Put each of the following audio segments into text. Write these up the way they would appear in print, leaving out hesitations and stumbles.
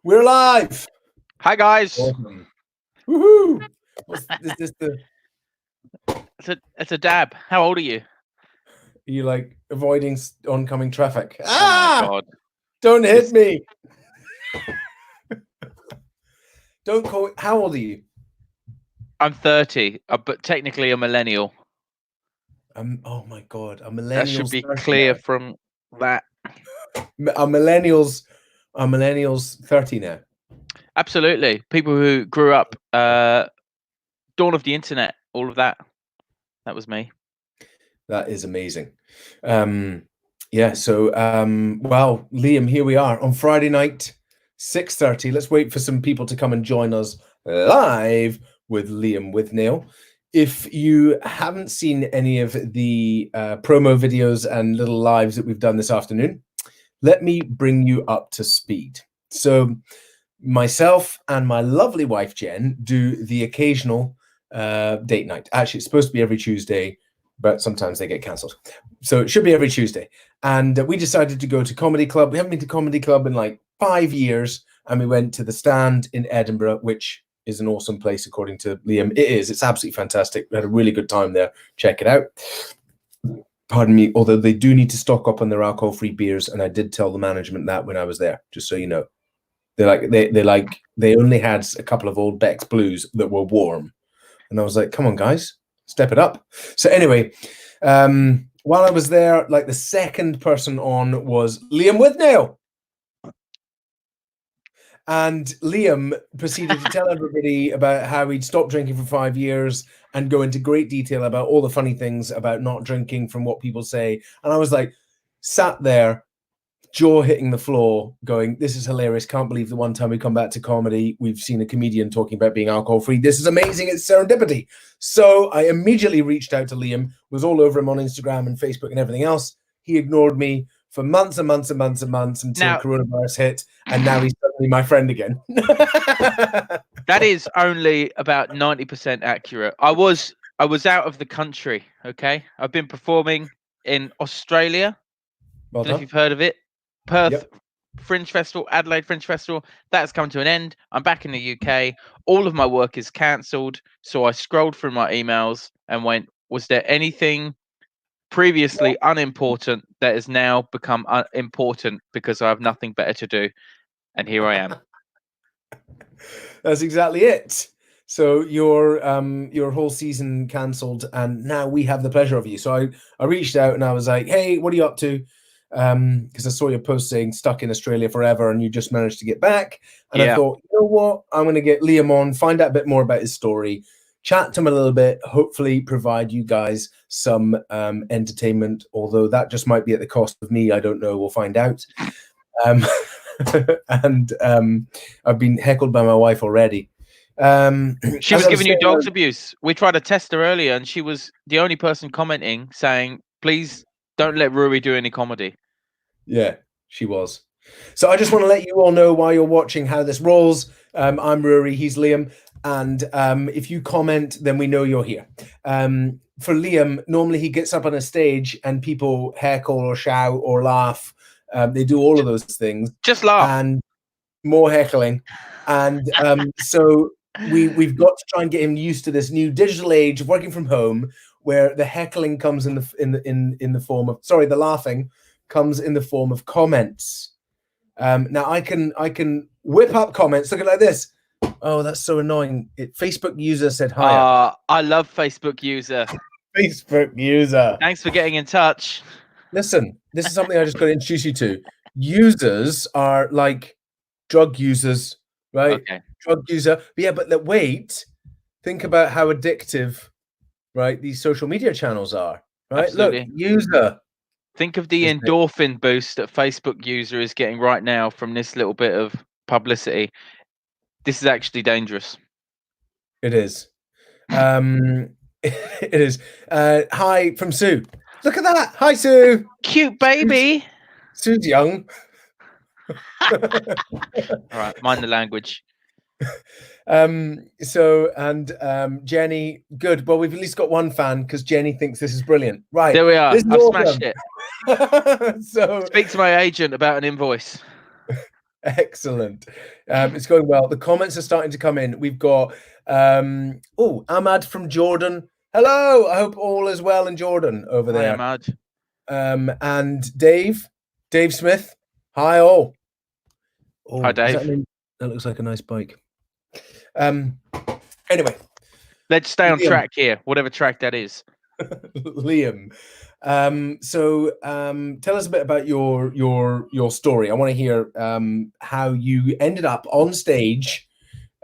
We're live. Hi guys. Awesome. Woohoo! Is this the? It's a dab. How old are you? Are you like avoiding oncoming traffic? Oh my Ah! god. Don't hit This me! Don't call. How old are you? I'm 30, but technically a millennial. Oh my god! A That should millennial's be 30 clear now. from that. A millennial's 30 now. Absolutely. People who grew up dawn of the internet, all of that. That was me. That is amazing. Yeah. So, well, Liam, here we are on Friday night, 6:30. Let's wait for some people to come and join us live with Liam Withnail. If you haven't seen any of the promo videos and little lives that we've done this afternoon, let me bring you up to speed. So, myself and my lovely wife Jen do the occasional date night. Actually, it's supposed to be every Tuesday, but sometimes they get cancelled. So it should be every Tuesday. And we decided to go to Comedy Club. We haven't been to Comedy Club in like 5 years. And we went to the Stand in Edinburgh, which is an awesome place, according to Liam. It is. It's absolutely fantastic. We had a really good time there. Check it out. Pardon me, although they do need to stock up on their alcohol-free beers. And I did tell the management that when I was there, just so you know. They only had a couple of old Beck's Blues that were warm. And I was like, come on, guys, step it up. So anyway, while I was there, like the second person on was Liam Withnail. And Liam proceeded to tell everybody about how he'd stopped drinking for 5 years and go into great detail about all the funny things about not drinking from what people say. And I was like, sat there, jaw hitting the floor, going, this is hilarious. Can't believe the one time we come back to comedy, we've seen a comedian talking about being alcohol free. This is amazing. It's serendipity. So I immediately reached out to Liam, was all over him on Instagram and Facebook and everything else. He ignored me for months and months and months and months until coronavirus hit. And now he's suddenly my friend again. That is only about 90% accurate. I was out of the country. Okay. I've been performing in Australia. Well I don't know if you've heard of it. Perth Fringe Festival, Adelaide Fringe Festival, that's come to an end. I'm back in the UK. All of my work is cancelled. So I scrolled through my emails and went, was there anything previously unimportant that has now become important because I have nothing better to do? And here I am. That's exactly it. So your whole season cancelled, and now we have the pleasure of you. So I reached out and I was like, hey, what are you up to? Because I saw your post saying stuck in Australia forever and you just managed to get back. And I thought, you know what? I'm going to get Liam on, find out a bit more about his story, chat to him a little bit, hopefully provide you guys some entertainment, although that just might be at the cost of me. I don't know. We'll find out. And I've been heckled by my wife already. She was giving you dogs abuse. We tried to test her earlier, and she was the only person commenting, saying, "Please don't let Rui do any comedy." Yeah, she was. So I just want to let you all know while you're watching how this rolls. I'm Rory, he's Liam, and if you comment, then we know you're here. For Liam, normally he gets up on a stage and people heckle or shout or laugh. They do all of those things. Just laugh. And more heckling. And so we've got to try and get him used to this new digital age of working from home, where the heckling comes in the form of, sorry, the laughing comes in the form of comments. Now I can whip up comments. Look at it like this. Oh, that's so annoying. Facebook user said hi. I love Facebook user. Facebook user. Thanks for getting in touch. Listen, this is something I just got to introduce you to. Users are like drug users, right? Okay. Drug user. But yeah, but wait, think about how addictive, right, these social media channels are, right? Absolutely. Look, user. Think of the endorphin boost that Facebook user is getting right now from this little bit of publicity. This is actually dangerous. It is. It is. Hi from Sue. Look at that. Hi, Sue. Cute baby. Sue's young. All right, mind the language. Jenny, good. Well, we've at least got one fan because Jenny thinks this is brilliant. Right. There we are. I've smashed it. So speak to my agent about an invoice. Excellent. It's going well. The comments are starting to come in. We've got Ahmad from Jordan. Hello. I hope all is well in Jordan over Hi, there. Ahmad. And Dave Smith. Hi all. Oh, Hi, is that Dave. an- that looks like a nice bike. Anyway, Let's stay on Liam. track here, whatever track that is. Liam. Tell us a bit about your story. I want to hear how you ended up on stage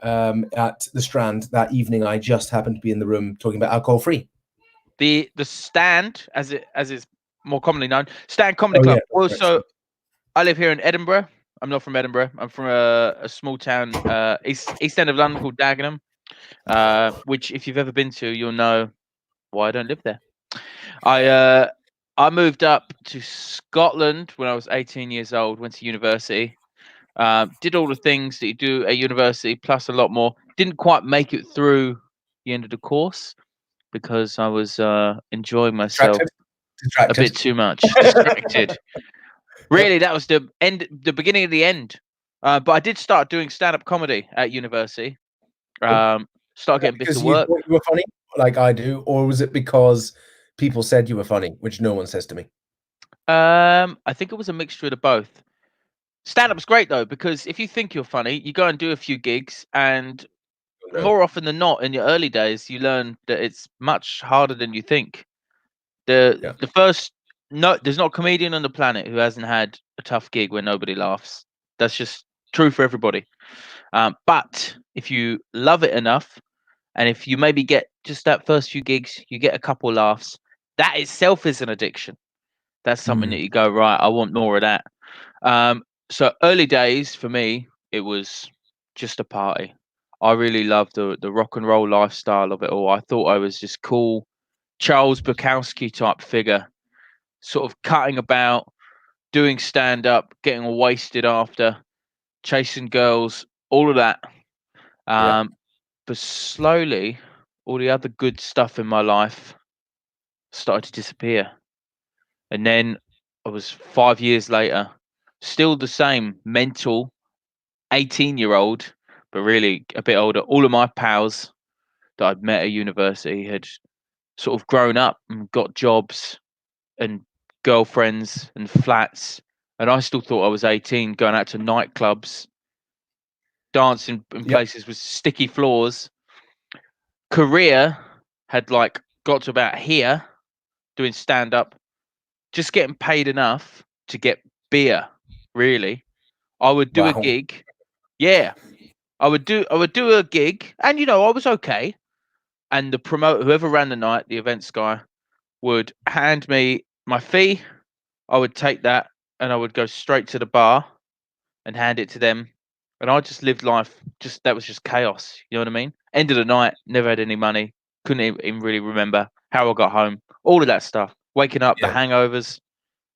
at the Strand that evening. I just happened to be in the room talking about alcohol free. The Stand, as it's more commonly known, Stand Comedy Oh Club. yeah, Well, that's so right. I live here in Edinburgh. I'm not from Edinburgh. I'm from a small town, east end of London called Dagenham. Which, if you've ever been to, you'll know why I don't live there. I moved up to Scotland when I was 18 years old. Went to university. Did all the things that you do at university, plus a lot more. Didn't quite make it through the end of the course because I was enjoying myself a Distracted. bit too much, distracted. Really, that was the beginning of the end. But I did start doing stand-up comedy at university. Start getting bits Because of you work. thought you were funny, like I do, or was it because people said you were funny, which no one says to me? I think it was a mixture of the both. Stand-up's great though, because if you think you're funny, you go and do a few gigs, and Oh, no. more often than not, in your early days, you learn that it's much harder than you think. The Yeah. the first no, there's not a comedian on the planet who hasn't had a tough gig where nobody laughs. That's just true for everybody. But if you love it enough, and if you maybe get just that first few gigs, you get a couple laughs. That itself is an addiction. That's something Mm. that you go, right, I want more of that. So early days for me, it was just a party. I really loved the rock and roll lifestyle of it all. I thought I was this cool Charles Bukowski type figure, sort of cutting about, doing stand up, getting all wasted after, chasing girls, all of that. Yeah. But slowly, all the other good stuff in my life started to disappear. And then I was 5 years later, still the same mental 18-year-old, but really a bit older. All of my pals that I'd met at university had sort of grown up and got jobs and girlfriends and flats. And I still thought I was 18, going out to nightclubs, dancing in Yep. places with sticky floors. Career had like got to about here, doing stand up, just getting paid enough to get beer, really. I would do a Wow. gig. Yeah. I would do a gig, and I was okay. And the promoter, whoever ran the night, the events guy, would hand me my fee. I would take that and I would go straight to the bar and hand it to them. And I just lived life. Just that was just chaos. You know what I mean? End of the night, never had any money. Couldn't even really remember how I got home. All of that stuff. Waking up, the Yeah. hangovers.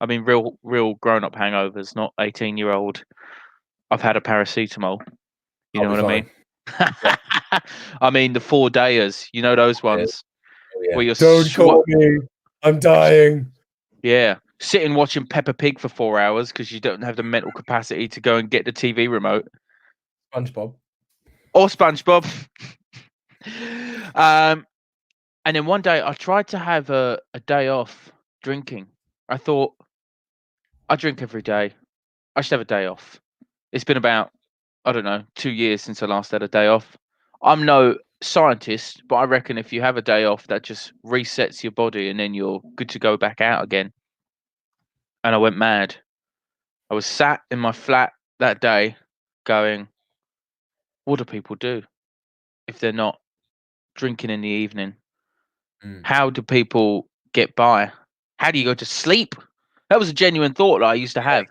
I mean, real grown up hangovers, not 18-year-old. I've had a paracetamol. You I'll know be what I fine. mean? Yeah. I mean, the 4-dayers. You know those Yeah. ones Oh, yeah. where you're Don't call me. I'm dying. yeah, sitting watching Peppa Pig for 4 hours because you don't have the mental capacity to go and get the TV remote SpongeBob. or SpongeBob. um, and then one day I tried to have a day off drinking. I thought I drink every day. I should have a day off. It's been about, I don't know, 2 years since I last had a day off. I'm no scientist, but I reckon if you have a day off, that just resets your body and then you're good to go back out again. And I went mad. I was sat in my flat that day going, what do people do if they're not drinking in the evening? Mm. How do people get by? How do you go to sleep? That was a genuine thought that I used to have.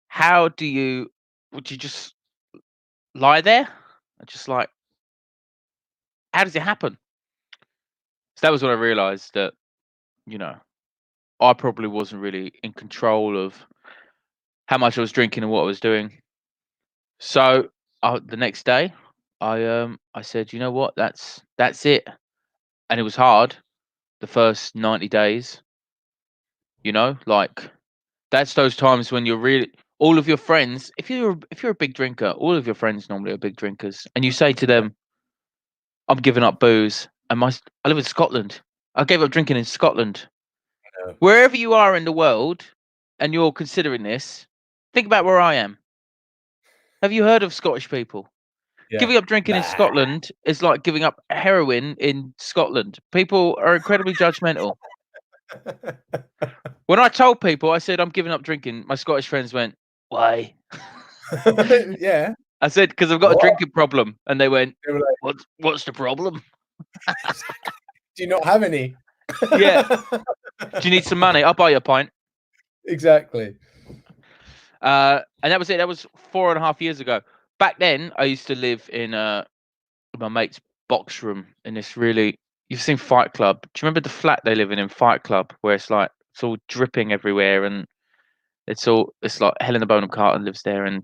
How would you just lie there? And just like, how does it happen? So that was when I realized that, you know, I probably wasn't really in control of how much I was drinking and what I was doing. So the next day, I said, you know what, that's it. And it was hard the first 90 days. Like that's those times when you're really all of your friends, if you're a big drinker, all of your friends normally are big drinkers, and you say to them, "I'm giving up booze," and I live in Scotland. I gave up drinking in Scotland. Yeah. Wherever you are in the world, and you're considering this, think about where I am. Have you heard of Scottish people? Yeah. Giving up drinking in Nah. Scotland is like giving up heroin in Scotland. People are incredibly judgmental. When I told people, I said I'm giving up drinking, my Scottish friends went, "Why?" Yeah. I said, "Because I've got a What? drinking problem," and they went, They were like, "What's the problem?" do you not have any? Yeah. Do you need some money? I'll buy you a pint. Exactly. And that was it. That was 4.5 years ago. Back then, I used to live in my mate's box room in this really. You've seen Fight Club. Do you remember the flat they live in Fight Club, where it's like it's all dripping everywhere, and it's like Helena Bonham Carter lives there, and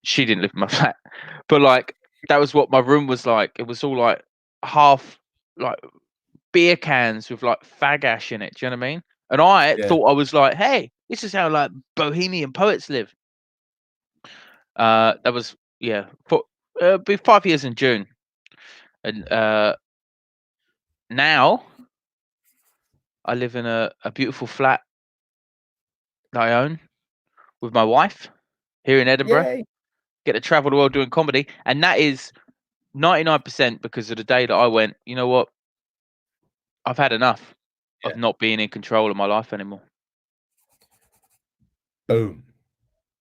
she didn't live in my flat, but like that was what my room was like. It was all like half like beer cans with like fag ash in it. Do you know what I mean? And I Yeah. thought I was like, hey, this is how like bohemian poets live. That was for be 5 years in June, and now I live in a beautiful flat that I own with my wife here in Edinburgh. Yay. Get to travel the world doing comedy, and that is 99% because of the day that I went. You know what? I've had enough Yeah. of not being in control of my life anymore. Boom.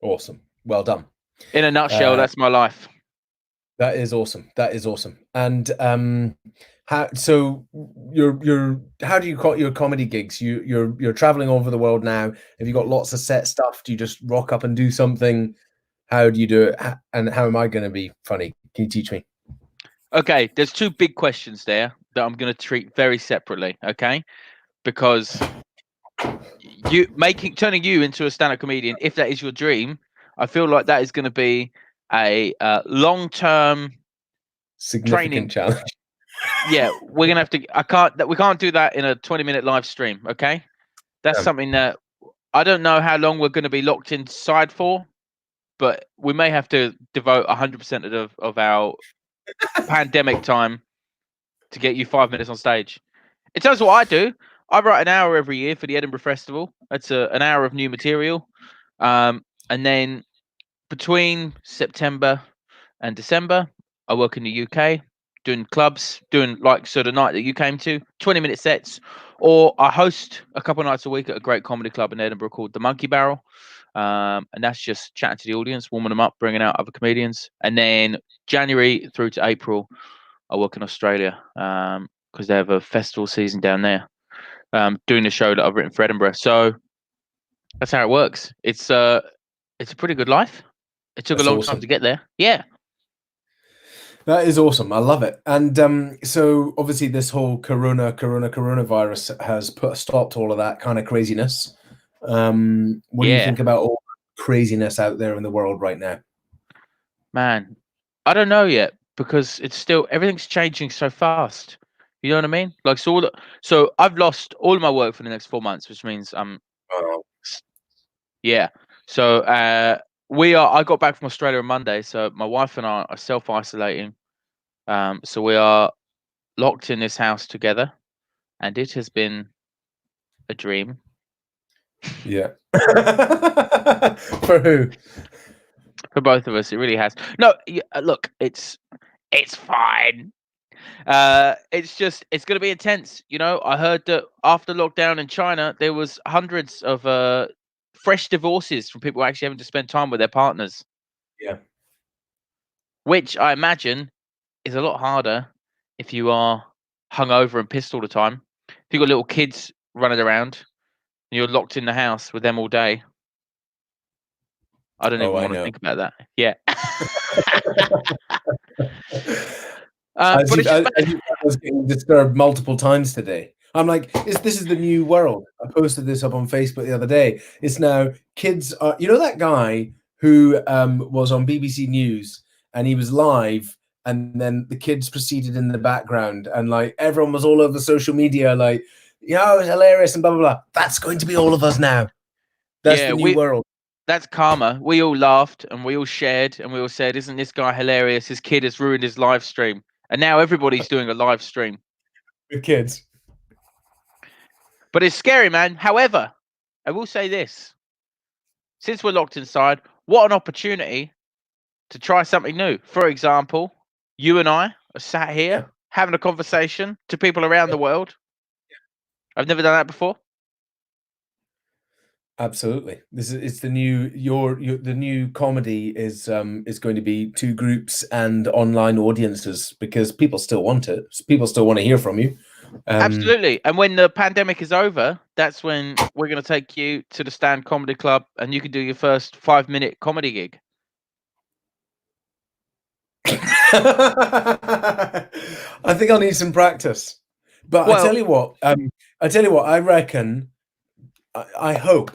Awesome. Well done. In a nutshell, that's my life. That is awesome. That is awesome. And how so you're how do you call your comedy gigs? You're traveling over the world now. Have you got lots of set stuff? Do you just rock up and do something? How do you do it? And how am I going to be funny? Can you teach me? Okay, there's two big questions there that I'm going to treat very separately. Okay, because turning you into a stand-up comedian, if that is your dream, I feel like that is going to be a long-term Significant training. challenge. Yeah, we're gonna have to. We can't do that in a 20-minute live stream. Okay, that's something that I don't know how long we're going to be locked inside for, but we may have to devote 100% of our pandemic time to get you 5 minutes on stage. In terms of what I do, I write an hour every year for the Edinburgh Festival. That's an hour of new material, and then between September and December, I work in the UK doing clubs, doing like the night that you came to, 20-minute sets, or I host a couple of nights a week at a great comedy club in Edinburgh called the Monkey Barrel. And that's just chatting to the audience, warming them up, bringing out other comedians. And then January through to April, I work in Australia because they have a festival season down there, doing the show that I've written for Edinburgh. So that's how it works. It's a pretty good life. It took That's a long time awesome. to get there. Yeah. That is awesome. I love it. And so obviously this whole coronavirus has put a stop to all of that kind of craziness. What do you think about all the craziness out there in the world right now? Man, I don't know yet because it's still everything's changing so fast. You know what I mean? Like so I've lost all of my work for the next 4 months, which means Oh, yeah. So I got back from Australia on Monday, so my wife and I are self-isolating. So we are locked in this house together, and it has been a dream. yeah. For who? For both of us. It really has. No, look, it's fine. It's going to be intense. You know, I heard that after lockdown in China, there was hundreds of fresh divorces from people actually having to spend time with their partners, Yeah. which I imagine is a lot harder if you are hungover and pissed all the time. If you've got little kids running around and you're locked in the house with them all day, I don't Oh, even I want to know. think about that. Yeah. As But you, it's just as you I was getting disturbed multiple times today. I'm like, this is the new world. I posted this up on Facebook the other day. It's now kids are, you know, that guy who was on BBC News and he was live, and then the kids proceeded in the background, and like everyone was all over social media, like, yeah, it was hilarious and blah blah blah. That's going to be all of us now. That's yeah, the new world. That's karma. We all laughed and we all shared and we all said, "Isn't this guy hilarious? His kid has ruined his live stream." And now everybody's doing a live stream. With kids. But it's scary, man. However, I will say this. Since we're locked inside, what an opportunity to try something new. For example, you and I are sat here Yeah. having a conversation to people around the world. I've never done that before. Absolutely. It's the new the new comedy is going to be two groups and online audiences, because people still want it. People still want to hear from you. Absolutely. And when the pandemic is over, that's when we're going to take you to the Stand Comedy Club and you can do your first 5-minute comedy gig. I think I'll need some practice. But I tell you what, I reckon, I hope,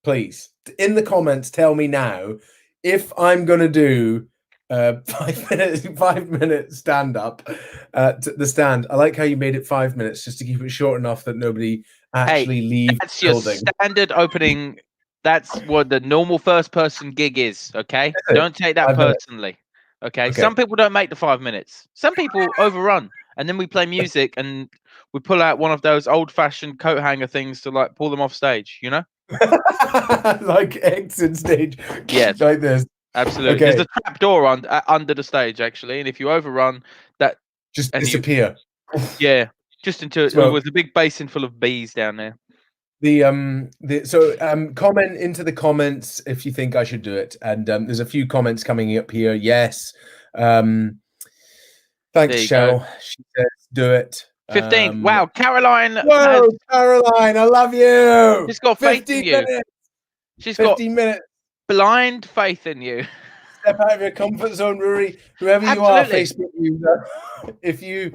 please, in the comments, tell me now if I'm going to do 5 minute stand up at the Stand. I like how you made it 5 minutes just to keep it short enough that nobody actually leaves That's the your building. standard opening. That's what the normal first person gig is. Okay. Don't take that 5 minutes. personally. Okay? Okay. Some people don't make the 5 minutes. Some people overrun. And then we play music and we pull out one of those old fashioned coat hanger things to like pull them off stage, you know? Like exit stage. Yes. Like this. Absolutely. Okay. There's a trap door under the stage actually, and if you overrun that, Just and disappear. just into it Smoke. was a big basin full of bees down there. Comment into the comments if you think I should do it, and there's a few comments coming up here. Yes. Thanks, Cheryl. She says do it. 15. Wow, Caroline. Whoa, Caroline, I love you. She's got faith in you. Minutes. She's 15 minutes. Blind faith in you. Step out of your comfort zone, Rory. Whoever you are, Facebook user, if you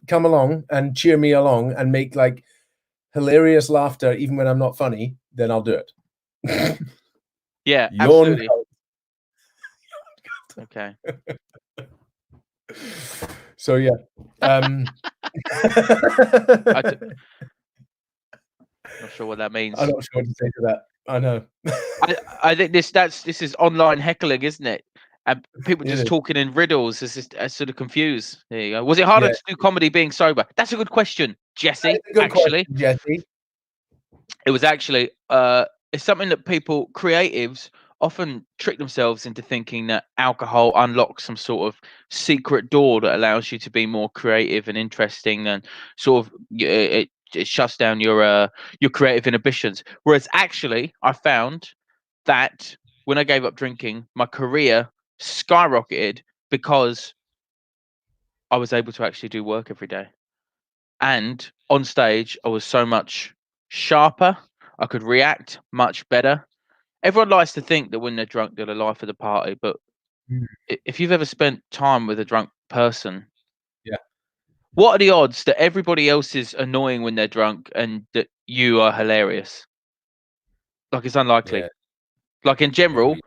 come along and cheer me along and make like hilarious laughter even when I'm not funny, then I'll do it. Yeah, absolutely. Okay. So yeah. Not sure what that means. I'm not sure what to say to that. I know. I think this is online heckling, isn't it? And people just talking in riddles. It's just sort of confused. There you go. Was it harder to do comedy being sober? That's a good question, Jesse. Actually, Jesse. It was actually it's something that people, creatives, often trick themselves into thinking that alcohol unlocks some sort of secret door that allows you to be more creative and interesting, and sort of it shuts down your creative inhibitions. Whereas actually, I found that when I gave up drinking, my career skyrocketed because I was able to actually do work every day. And on stage, I was so much sharper. I could react much better. Everyone likes to think that when they're drunk, they're the life of the party. But if you've ever spent time with a drunk person, what are the odds that everybody else is annoying when they're drunk and that you are hilarious? Like, it's unlikely. Yeah. Like, in general,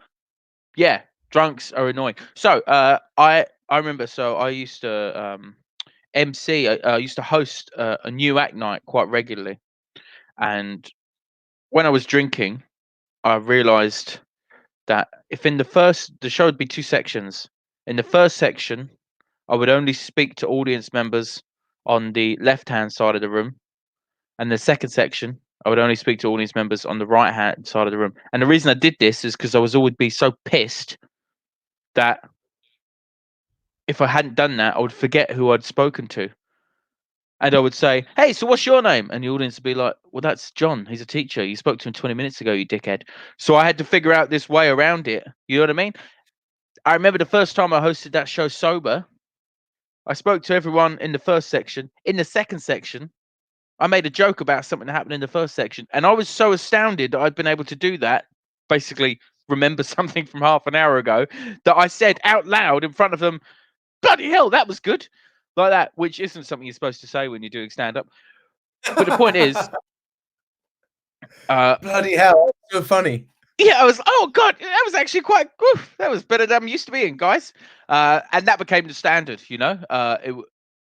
yeah, drunks are annoying. So I remember, so I used to MC. I used to host a new act night quite regularly, and when I was drinking, I realised that if in the show would be 2 sections. In the first section, I would only speak to audience members on the left-hand side of the room, and the second section, I would only speak to audience members on the right-hand side of the room. And the reason I did this is because I was always be so pissed that if I hadn't done that, I would forget who I'd spoken to. And I would say, "Hey, so what's your name?" And the audience would be like, "Well, that's John. He's a teacher. You spoke to him 20 minutes ago, you dickhead." So I had to figure out this way around it. You know what I mean? I remember the first time I hosted that show sober, I spoke to everyone in the first section. In the second section, I made a joke about something that happened in the first section. And I was so astounded that I'd been able to do that, basically remember something from half an hour ago, that I said out loud in front of them, "Bloody hell, that was good." Like that, which isn't something you're supposed to say when you're doing stand-up. But the point is, bloody hell, so funny. Yeah, I was, oh God, that was actually quite, that was better than I'm used to being, guys. And that became the standard, you know.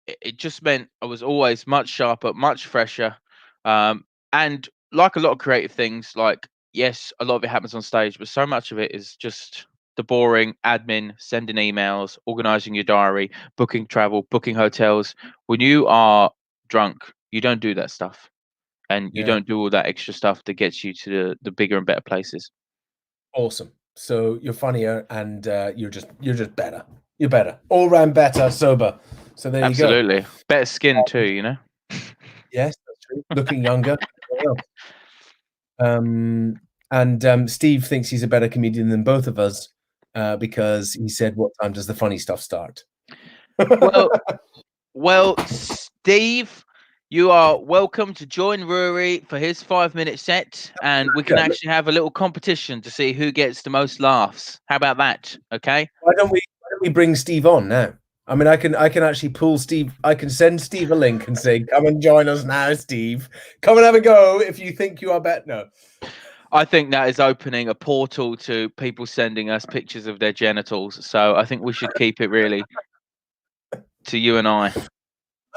It just meant I was always much sharper, much fresher. And like a lot of creative things, like yes, a lot of it happens on stage, but so much of it is just the boring admin, sending emails, organizing your diary, booking travel, booking hotels. When you are drunk, you don't do that stuff, and you Yeah. don't do all that extra stuff that gets you to the bigger and better places. Awesome. So you're funnier and you're just better. You're better. All round better, sober. So there you go. Absolutely. Better skin too, you know? Yes, that's true. Looking younger. Steve thinks he's a better comedian than both of us because he said, "What time does the funny stuff start?" Well, Steve, you are welcome to join Rory for his 5-minute set, and we can actually have a little competition to see who gets the most laughs. How about that? Okay. Why don't we bring Steve on now? I mean, I can actually pull Steve. I can send Steve a link and say, "Come and join us now, Steve. Come and have a go if you think you are better." No. I think that is opening a portal to people sending us pictures of their genitals. So I think we should keep it really to you and I.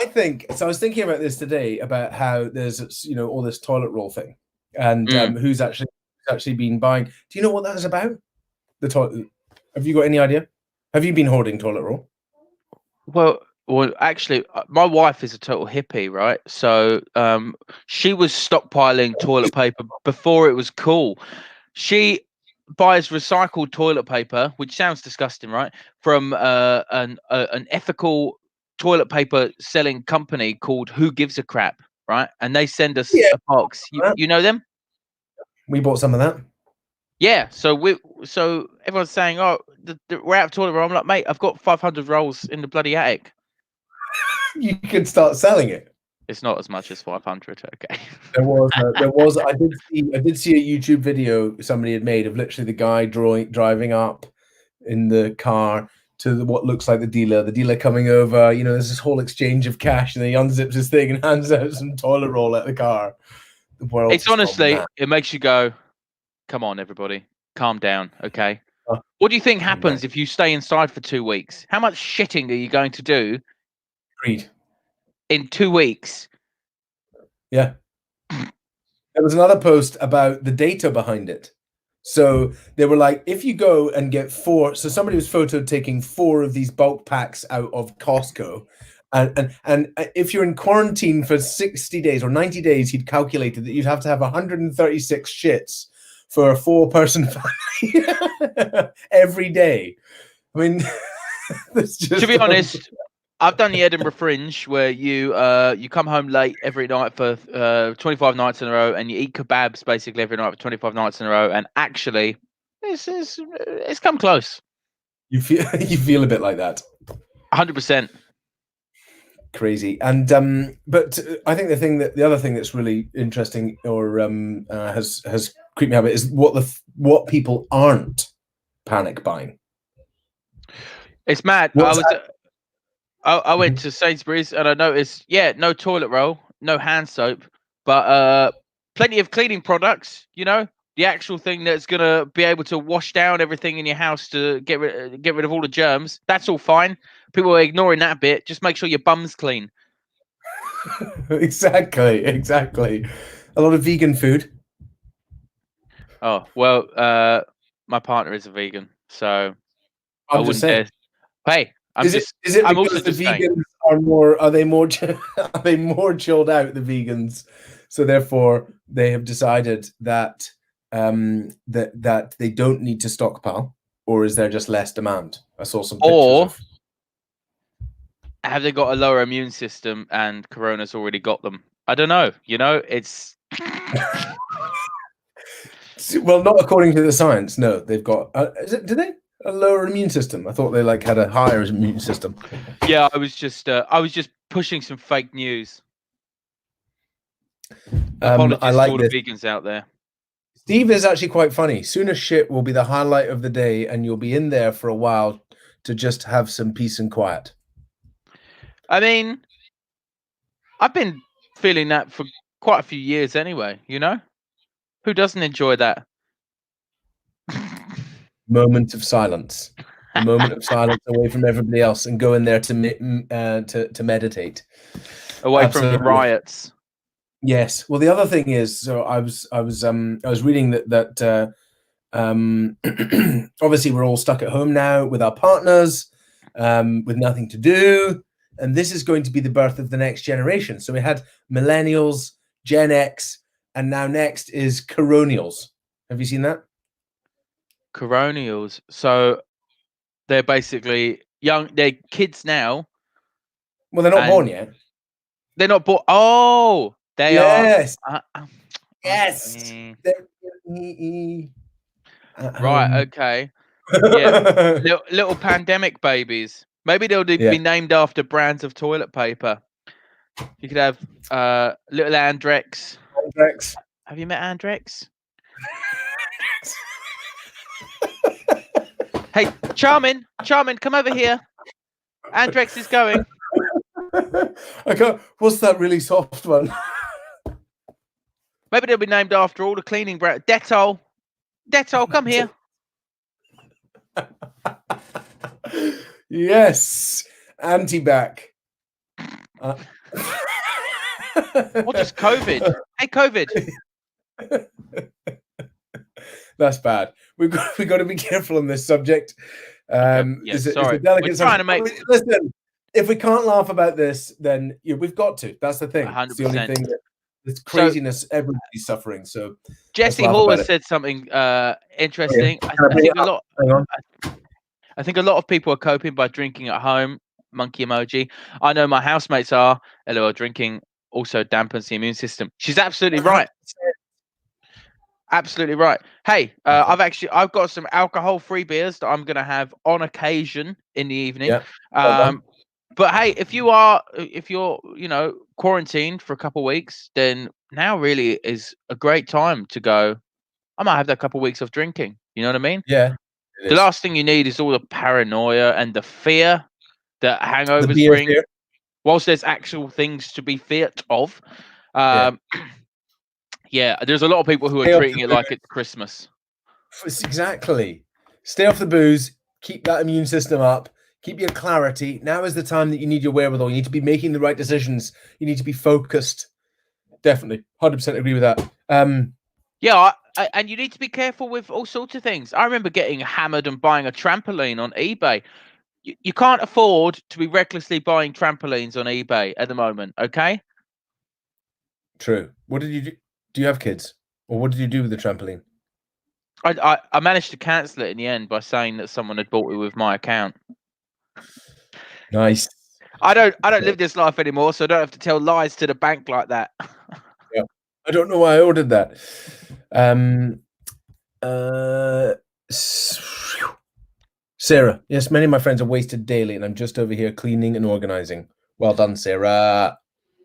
I think so. I was thinking about this today about how there's all this toilet roll thing, and who's actually been buying. Do you know what that is about? The toilet. Have you got any idea? Have you been hoarding toilet roll? Well, actually, my wife is a total hippie, right? So she was stockpiling toilet paper before it was cool. She buys recycled toilet paper, which sounds disgusting, right? From an ethical toilet paper selling company called Who Gives a Crap, right? And they send us a box. You know them? We bought some of that. Yeah. So everyone's saying, "Oh, we're out of toilet roll." I'm like, "Mate, I've got 500 rolls in the bloody attic." You could start selling it. It's not as much as 500. Okay. There was. I did see a YouTube video somebody had made of literally the guy driving up in the car to what looks like the dealer coming over. There's this whole exchange of cash, and then he unzips his thing and hands out some toilet roll at the car. The world. It's honestly, it makes you go, "Come on, everybody, calm down, okay?" What do you think happens if you stay inside for 2 weeks? How much shitting are you going to do? Agreed. In 2 weeks? Yeah. There was another post about the data behind it. So they were like, if you go and get 4, so somebody was photoed taking 4 of these bulk packs out of Costco, and if you're in quarantine for 60 days or 90 days, he'd calculated that you'd have to have 136 shits for a 4-person family every day. I mean, to be honest, I've done the Edinburgh Fringe where you come home late every night for 25 nights in a row, and you eat kebabs basically every night for 25 nights in a row, and actually, it's come close. You feel a bit like that. 100%. Crazy. And but I think the other thing that's really interesting or has creeped me out is what people aren't panic buying. It's mad. I went to Sainsbury's and I noticed, no toilet roll, no hand soap, but plenty of cleaning products. The actual thing that's gonna be able to wash down everything in your house to get rid of all the germs. That's all fine. People are ignoring that bit. Just make sure your bum's clean. Exactly. A lot of vegan food. Oh well, my partner is a vegan, so I wouldn't dare. Hey, is it because the vegans are they more chilled out, the vegans, so therefore they have decided that that they don't need to stockpile, or is there just less demand? I saw some pictures or have they got a lower immune system and Corona's already got them? I don't know. It's well, not according to the science. No, they've got. Do they? A lower immune system? I thought they had a higher immune system. Yeah, I was just pushing some fake news. Apologies to all the vegans out there. Steve is actually quite funny. Soon as shit will be the highlight of the day, and you'll be in there for a while to just have some peace and quiet. I mean, I've been feeling that for quite a few years anyway. Who doesn't enjoy that? Moment of silence. A moment of silence away from everybody else, and go in there to meditate. Away from the riots. Yes. Well, the other thing is, so I was reading that obviously we're all stuck at home now with our partners, with nothing to do, and this is going to be the birth of the next generation. So we had millennials, Gen X, and now next is coronials. Have you seen that? Coronials. So they're basically young. They're kids now, Well, they're not born and yet. they're not born. Oh, they are. Yes. Uh, Yes. okay. They're at Right. home. Okay. Yeah. Little pandemic babies. Maybe they'll Yeah. be named after brands of toilet paper. You could have little Andrex. Andrex. Have you met Andrex? Hey, Charmin, come over here. Andrex is going. I can't. What's that really soft one? Maybe they'll be named after all the cleaning brand. Dettol, come here. Yes, anti-bac. Or just COVID. Hey, COVID. That's bad. We've got to be careful on this subject. Okay. Yeah, sorry. It's a delicate We're trying to subject. make. Listen, if we can't laugh about this, then we've got to. That's the thing. It's the only 100%. thing. It's So craziness. Everybody's suffering. So let's Jesse laugh Hall about has it. said something interesting. Can I I bring think it a up? lot. Hang on. I think a lot of people are coping by drinking at home. Monkey emoji. I know my housemates are. LOL, drinking also dampens the immune system. She's absolutely right. Absolutely right. Hey, I've got some alcohol-free beers that I'm gonna have on occasion in the evening. Yeah. Well done. But hey, if you're quarantined for a couple of weeks, then now really is a great time to go. I might have that couple of weeks of drinking. You know what I mean? Yeah. It The is. last thing you need is all the paranoia and the fear that The hangovers beer's bring. here. Whilst there's actual things to be feared of, Yeah. yeah, there's a lot of people who are Stay off treating the it booze. like it's Christmas. Exactly. Stay off the booze. Keep that immune system up. Keep your clarity. Now is the time that you need your wherewithal. You need to be making the right decisions. You need to be focused. Definitely, 100% agree with that. Yeah, and you need to be careful with all sorts of things. I remember getting hammered and buying a trampoline on eBay. You can't afford to be recklessly buying trampolines on eBay at the moment, okay? True. What did you do? Do you have kids? Or what did you do with the trampoline? I managed to cancel it in the end by saying that someone had bought it with my account. Nice. I don't live this life anymore, so I don't have to tell lies to the bank like that. Yeah. I don't know why I ordered that. Sarah, yes, many of my friends are wasted daily, and I'm just over here cleaning and organizing. Well done, Sarah.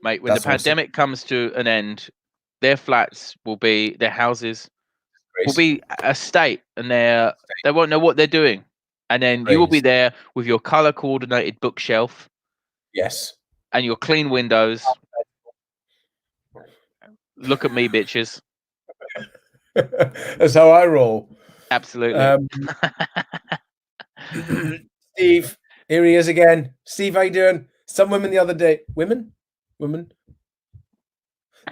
Mate, when the That's awesome. pandemic comes to an end, their houses will Grace. be a state, and they won't know what they're doing. And then you will be Praise. there with your color coordinated bookshelf Yes. and your clean windows. Look at me, bitches. That's how I roll. Absolutely. Steve, here he is again. Steve, how you doing? Some women the other day, women, the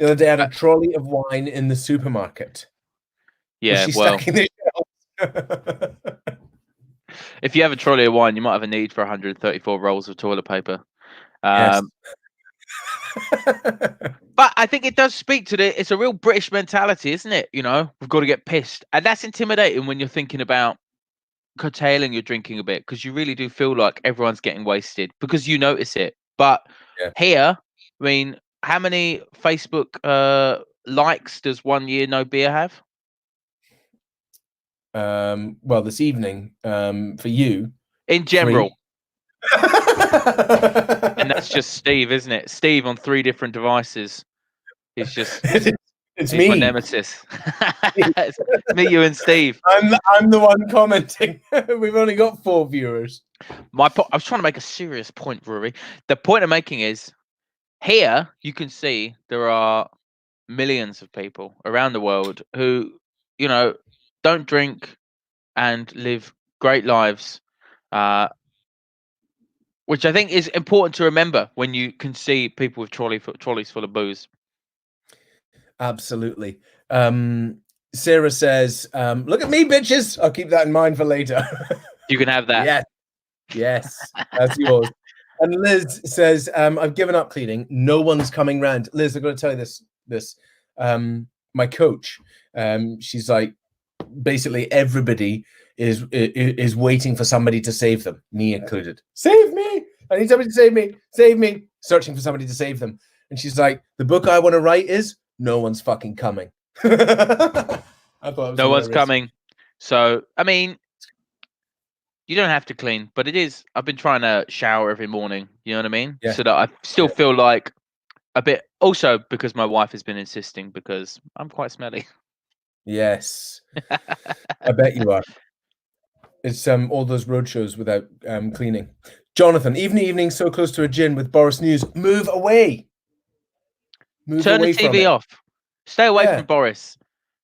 other day had a trolley of wine in the supermarket. Yeah, Was she well, stacking the shelves? if you have a trolley of wine, you might have a need for 134 rolls of toilet paper. Yes. But I think it does speak to it's a real British mentality, isn't it? You know, we've got to get pissed. And that's intimidating when you're thinking about curtailing your drinking a bit, because you really do feel like everyone's getting wasted because you notice it. But Yeah. here, I mean, how many Facebook likes does 1 year no beer have? Well, this evening, for you, In general. 3. And that's just Steve, isn't it? Steve on 3 different devices. He's It's my me. nemesis. It's me, you, and Steve. I'm the one commenting. We've only got 4 viewers. I was trying to make a serious point, Rory. The point I'm making is here you can see there are millions of people around the world who, don't drink and live great lives, which I think is important to remember when you can see people with trolleys full of booze. Absolutely. Sarah says, look at me, bitches. I'll keep that in mind for later. You can have that. Yes, that's yours. And Liz says, I've given up cleaning. No one's coming round. Liz, I've got to tell you this. My coach, she's like, basically everybody is waiting for somebody to save them, me included. Save me! I need somebody to save me. Save me! Searching for somebody to save them. And she's like, the book I want to write is No One's Fucking Coming. I thought it was No one's hilarious. coming. So, I mean, you don't have to clean, but it is. I've been trying to shower every morning. You know what I mean? Yeah. So that I still feel like a bit. Also, because my wife has been insisting, because I'm quite smelly. Yes. I bet you are. It's all those road shows without cleaning. Jonathan, evening, so close to a gin with Boris News. Move away. Move Turn the away from TV it. off. Stay away from Boris.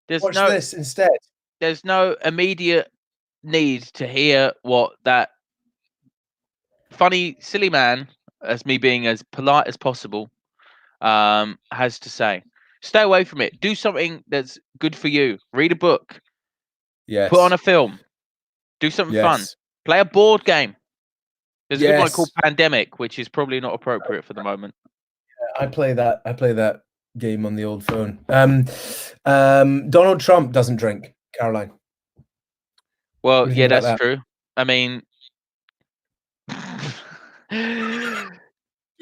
Watch this instead. There's no immediate need to hear what that funny, silly man, as me being as polite as possible, has to say. Stay away from it. Do something that's good for you. Read a book. Yes. Put on a film. Do something fun. Play a board game. There's a good one called Pandemic, which is probably not appropriate for the moment. I play that game on the old phone. Donald Trump doesn't drink, Caroline. Well, yeah, that's true. I mean,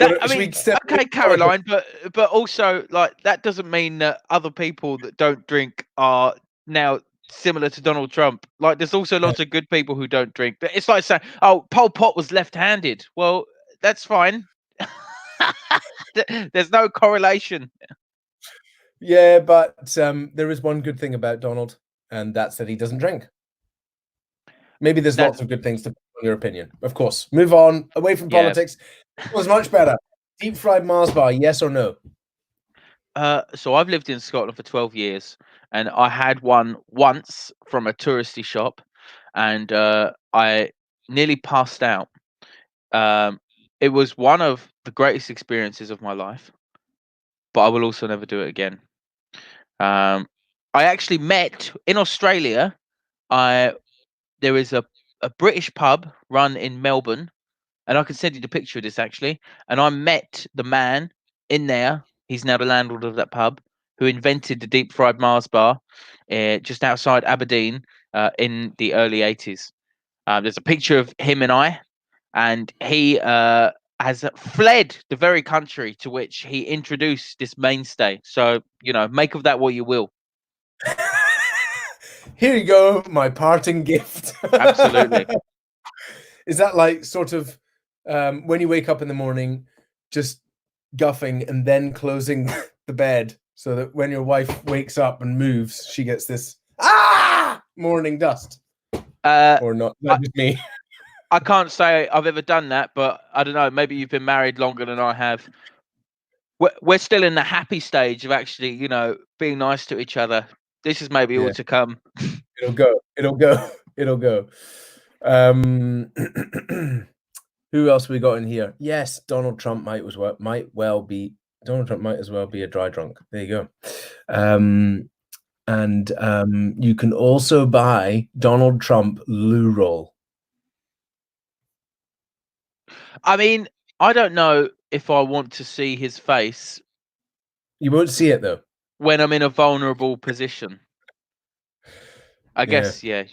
okay, Caroline, but also, like, that doesn't mean that other people that don't drink are now similar to Donald Trump. Like, there's also lots of good people who don't drink. But it's like saying, "Oh, Pol Pot was left-handed." Well, that's fine. There's no correlation. Yeah, but there is one good thing about Donald, and that's that he doesn't drink. Maybe there's lots of good things to put on your opinion. Of course. Move on, away from politics. It was much better. Deep fried Mars bar, yes or no? So I've lived in Scotland for 12 years, and I had one once from a touristy shop, and I nearly passed out. It was one of the greatest experiences of my life, but I will also never do it again. I actually met in Australia. There is a British pub run in Melbourne, and I can send you the picture of this actually. And I met the man in there. He's now the landlord of that pub, who invented the deep fried Mars bar, just outside Aberdeen, in the early 80s. There's a picture of him and he has fled the very country to which he introduced this mainstay. So, make of that what you will. Here you go, my parting gift. Absolutely. Is that like sort of when you wake up in the morning, just guffing and then closing the bed so that when your wife wakes up and moves, she gets this morning dust? Or not? Not just me. I can't say I've ever done that, but I don't know. Maybe you've been married longer than I have. We're still in the happy stage of actually, being nice to each other. This is maybe all to come. It'll go. Who else we got in here? Yes, Donald Trump might as well be a dry drunk. There you go. And you can also buy Donald Trump loo roll. I mean, I don't know if I want to see his face. You won't see it though. When I'm in a vulnerable position. I guess, yeah.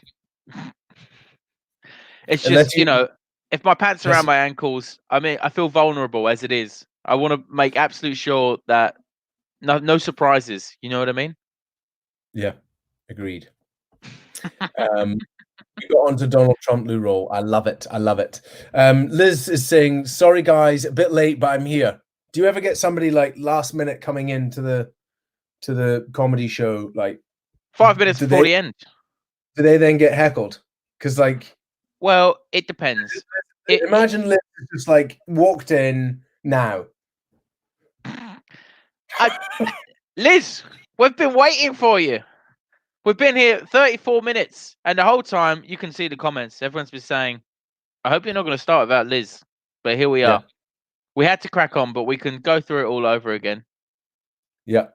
It's just, if my pants are around my ankles, I mean, I feel vulnerable as it is. I want to make absolute sure that no surprises. You know what I mean? Yeah, agreed. We got onto Donald Trump loo roll. I love it. Liz is saying, sorry guys, a bit late, but I'm here. Do you ever get somebody like last minute coming into the comedy show, like 5 minutes before the end? Do they then get heckled? Because well, it depends. Imagine Liz just like walked in now. Liz, we've been waiting for you. We've been here 34 minutes, and the whole time you can see the comments. Everyone's been saying, I hope you're not going to start without Liz. But here we are. We had to crack on, but we can go through it all over again. Yeah.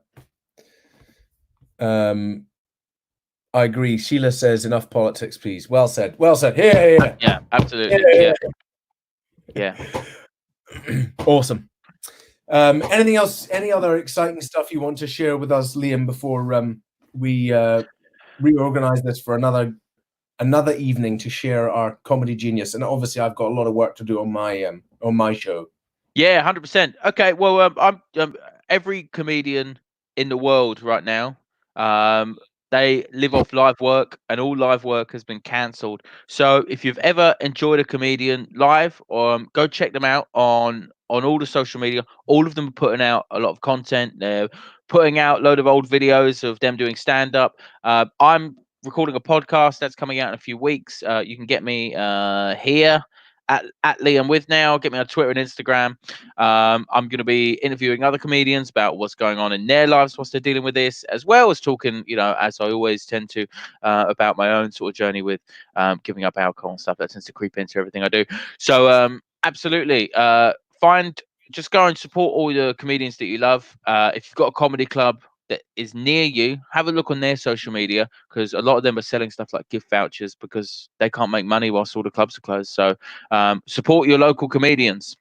I agree. Sheila says, enough politics, please. Well said. Well said. Here. Yeah, absolutely. Yeah. Awesome. Anything else? Any other exciting stuff you want to share with us, Liam, before we reorganize this for another evening to share our comedy genius? And obviously, I've got a lot of work to do on my show. Yeah, 100%. Okay, well, I'm every comedian in the world right now. They live off live work, and all live work has been cancelled. So if you've ever enjoyed a comedian live, go check them out on all the social media. All of them are putting out a lot of content. They're putting out a load of old videos of them doing stand up. I'm recording a podcast that's coming out in a few weeks. You can get me here at Liam Withnail. Get me on Twitter and Instagram. I'm going to be interviewing other comedians about what's going on in their lives, whilst they're dealing with this, as well as talking, as I always tend to, about my own sort of journey with giving up alcohol and stuff. That tends to creep into everything I do. So absolutely, just go and support all the comedians that you love. If you've got a comedy club that is near you, have a look on their social media, because a lot of them are selling stuff like gift vouchers because they can't make money whilst all the clubs are closed. So support your local comedians.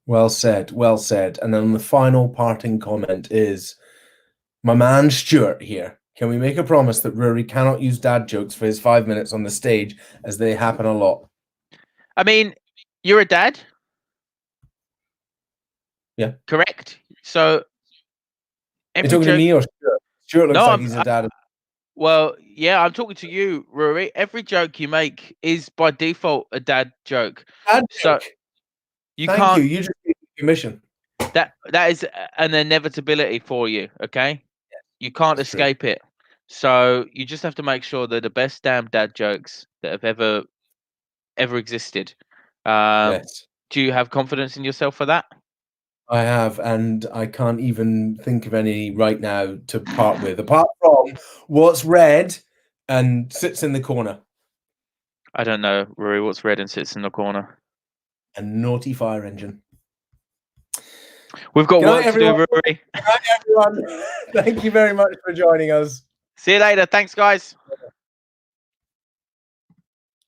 Well said. Well said. And then the final parting comment is, my man Stuart here. Can we make a promise that Rory cannot use dad jokes for his 5 minutes on the stage, as they happen a lot? I mean, you're a dad. Yeah. Correct. So You're talking to me or Stuart? Stuart looks like he's a dad. Well, yeah, I'm talking to you, Rory. Every joke you make is by default a dad joke. Dad joke. So you Thank can't. You just gave me permission. That is an inevitability for you. Okay, you can't escape it. So you just have to make sure they're the best damn dad jokes that have ever existed. Yes. Do you have confidence in yourself for that? I have, and I can't even think of any right now to part with, apart from what's red and sits in the corner. I don't know, Rory. What's red and sits in the corner? A naughty fire engine. We've got work to do, Rory. Good night, everyone. Thank you very much for joining us. See you later. Thanks, guys.